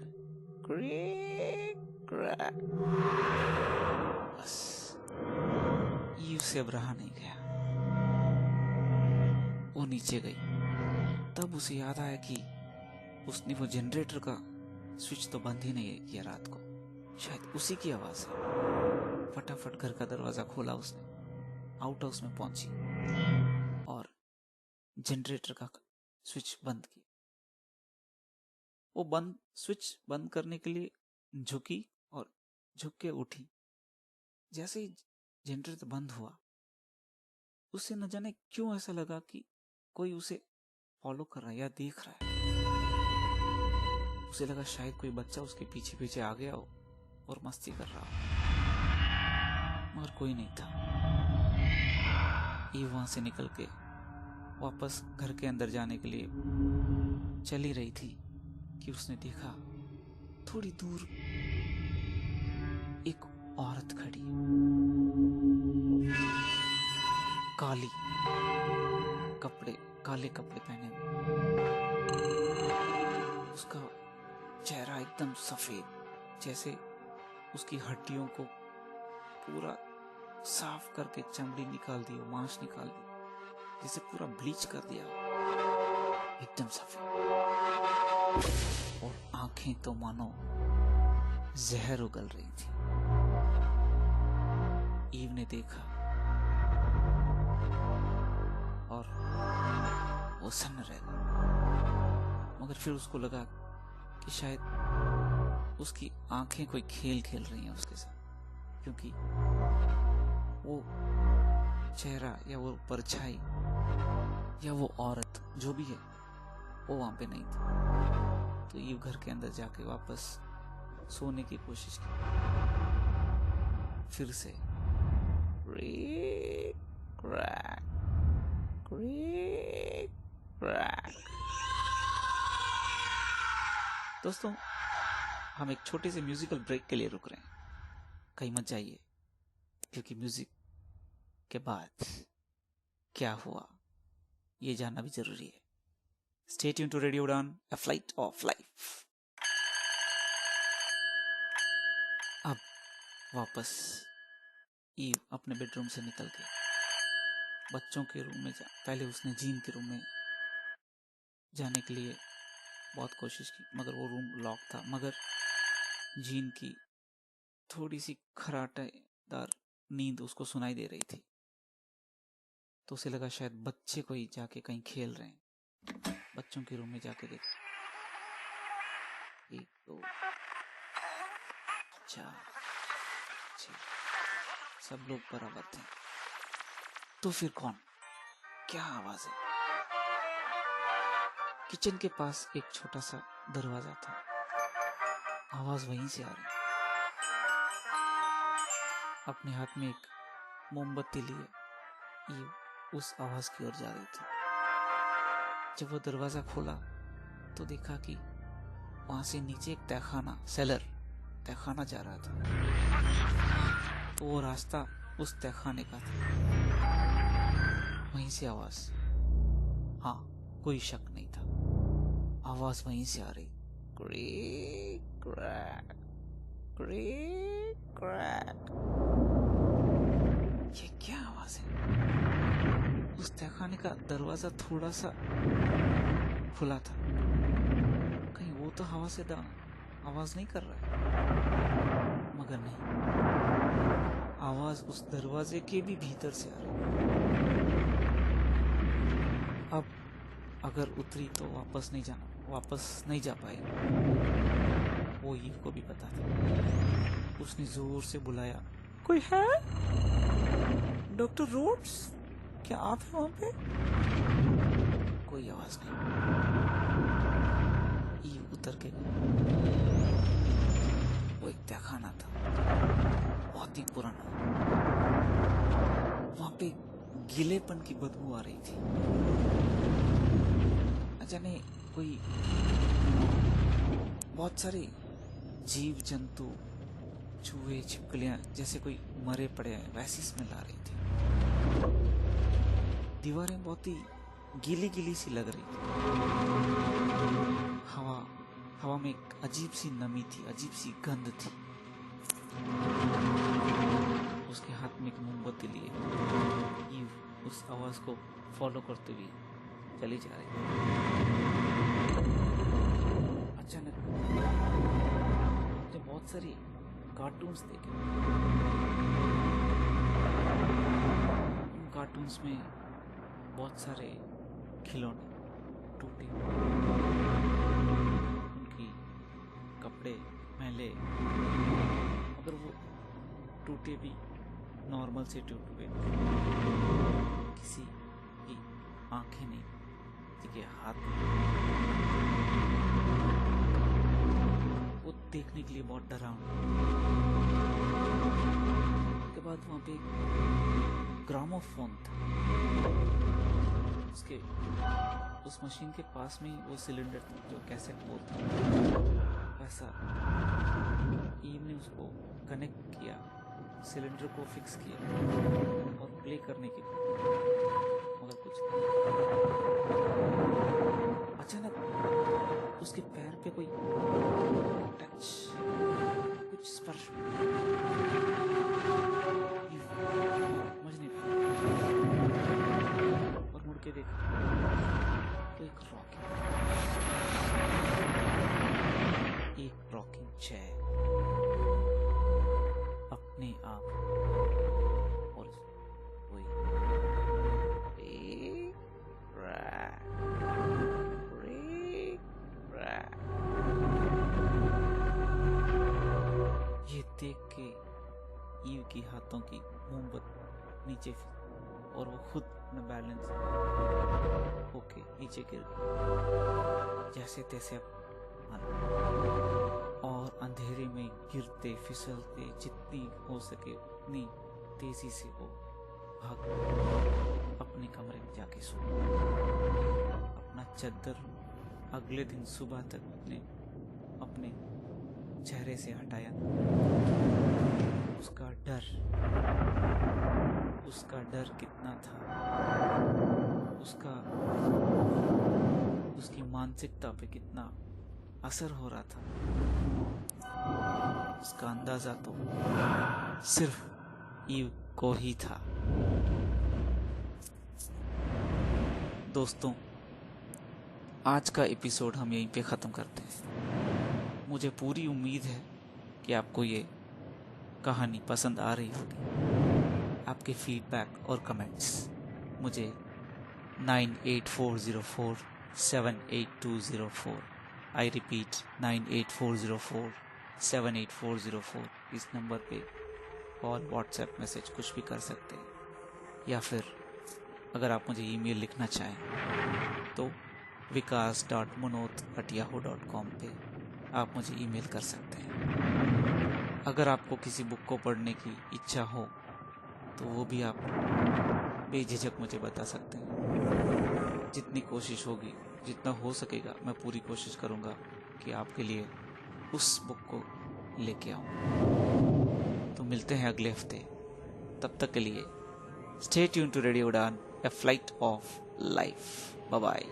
crack crack. बस ईव से अब रहा नहीं गया। वो नीचे गई, तब उसे याद आया कि उसने वो जनरेटर का स्विच तो बंद ही नहीं किया रात को, शायद उसी की आवाज है। फटाफट घर का दरवाजा खोला उसने, आउट हाउस में पहुंची और जनरेटर का स्विच बंद किया। वो स्विच बंद करने के लिए झुकी और झुक के उठी। जैसे ही जनरेटर बंद हुआ, उसे न जाने क्यों ऐसा लगा कि कोई उसे फॉलो कर रहा है या देख रहा है। उसे लगा शायद कोई बच्चा उसके पीछे पीछे आ गया हो और मस्ती कर रहा हो, मगर कोई नहीं था। ईव वहां से निकल के वापस घर के अंदर जाने के लिए चली रही थी कि उसने देखा थोड़ी दूर एक औरत खड़ी, काले कपड़े पहने हुए। उसका चेहरा एकदम सफेद, जैसे उसकी हड्डियों को पूरा साफ करके चमड़ी निकाल दी हो, मांस निकाल दी, जैसे पूरा ब्लीच कर दिया, एकदम सफेद। और आंखें तो मानो जहर उगल रही थी। ईव ने देखा और वो सन्न रह गई, मगर फिर उसको लगा कि शायद उसकी आंखें कोई खेल खेल रही हैं उसके साथ, क्योंकि वो चेहरा या वो परछाई या वो औरत जो भी है वो वहां पे नहीं थी। तो ईव घर के अंदर जाके वापस सोने की कोशिश की। फिर से क्रेक क्रैक क्रेक क्रैक। दोस्तों, हम एक छोटे से म्यूजिकल ब्रेक के लिए रुक रहे हैं, कहीं मत जाइए, क्योंकि म्यूजिक के बाद क्या हुआ ये जानना भी जरूरी है। Stay tuned to Radio Udan, a flight of life. वापस ईव अपने बेडरूम से निकल के बच्चों के रूम में पहले उसने जीन के रूम में जाने के लिए बहुत कोशिश की, मगर वो रूम लॉक था। मगर जीन की थोड़ी सी खराटेदार नींद उसको सुनाई दे रही थी, तो उसे लगा शायद बच्चे कोई जाके कहीं खेल रहे हैं। बच्चों के रूम में जाके देखा, 1 2 4 6 सब लोग बराबर थे। तो फिर कौन? क्या आवाज है? किचन के पास एक छोटा सा दरवाजा था, आवाज वहीं से आ रही। अपने हाथ में एक मोमबत्ती लिए ईव उस आवाज की ओर जा रही थी। जब वो दरवाजा खोला तो देखा कि वहां से नीचे एक तहखाना जा रहा था। तो वो रास्ता उस तहखाने का था, वहीं से आवाज। हाँ, कोई शक नहीं था, आवाज वहीं से आ रही। Creek crack, creek crack. ये क्या आवाज है? उस तहखाने का दरवाजा थोड़ा सा खुला था, कहीं वो तो हवा से आवाज नहीं कर रहा है। मगर नहीं, आवाज उस दरवाजे के भी भीतर से आ रही। अब अगर उतरी तो वापस नहीं जा पाएगी। वो ईव को भी पता था। उसने जोर से बुलाया, कोई है? डॉक्टर रोड्स, क्या आप हैं वहां पे? कोई आवाज नहीं। ईव उतर के वो एक तहखाना था, बहुत ही पुराना। वहां पे गीलेपन की बदबू आ रही थी। जाने कोई बहुत सारे जीव जंतु, चूहे, छिपकलियां जैसे कोई मरे पड़े हैं वैसी स्मेल आ रही थी। दीवारें बहुत ही गीली गीली सी लग रही थी। हवा में एक अजीब सी नमी थी, अजीब सी गंध थी। उसके हाथ में एक मोमबत्ती लिए ईव उस आवाज को फॉलो करते हुए चली जा रही। अचानक जब बहुत सारी कार्टून्स देखे, उन कार्टून्स में बहुत सारे खिलौने टूटे, उनकी कपड़े मैले, मगर वो टूटे भी नॉर्मल से टूटे, किसी की आंखें नहीं, किसी के हाथ नहीं। वो देखने के लिए बहुत डरावना। उसके बाद वहां पे ग्रामोफोन था। उस मशीन के पास में ही वो सिलेंडर था जो कैसेट बोलता था। वैसा ईव ने उसको कनेक्ट किया, सिलेंडर को फिक्स किया और प्ले करने के लिए, मगर कुछ नहीं। अचानक उसके पैर पे कोई टच, कुछ स्पर्श समझ नहीं पाया और मुड़ के देखा तो एक रॉकिंग चेयर अपने आप और वही ये देख के ईव की हाथों की मोमबत्ती नीचे और वो खुद अपना बैलेंस होके नीचे गिर गई, जैसे तैसे और अंधेरे में गिरते फिसलते जितनी हो सके उतनी तेजी से वो भाग अपने कमरे में जाके सो। अपना चादर अगले दिन सुबह तक अपने चेहरे से हटाया। उसका डर कितना था, उसकी मानसिकता पे कितना असर हो रहा था। उसका अंदाजा तो सिर्फ ईव को ही था। दोस्तों, आज का एपिसोड हम यहीं पे ख़त्म करते हैं। मुझे पूरी उम्मीद है कि आपको ये कहानी पसंद आ रही होगी। आपके फीडबैक और कमेंट्स मुझे 9840478204, आई रिपीट 9840478404, इस नंबर पे कॉल, व्हाट्सएप मैसेज कुछ भी कर सकते हैं। या फिर अगर आप मुझे ईमेल लिखना चाहें तो vikas.munot@yahoo.com पे आप मुझे ईमेल कर सकते हैं। अगर आपको किसी बुक को पढ़ने की इच्छा हो तो वो भी आप बेझिझक मुझे बता सकते हैं। जितनी कोशिश होगी, जितना हो सकेगा, मैं पूरी कोशिश करूँगा कि आपके लिए उस बुक को लेके आऊँ। तो मिलते हैं अगले हफ्ते। तब तक के लिए स्टे ट्यून टू रेडियो उड़ान, a flight of life. Bye bye.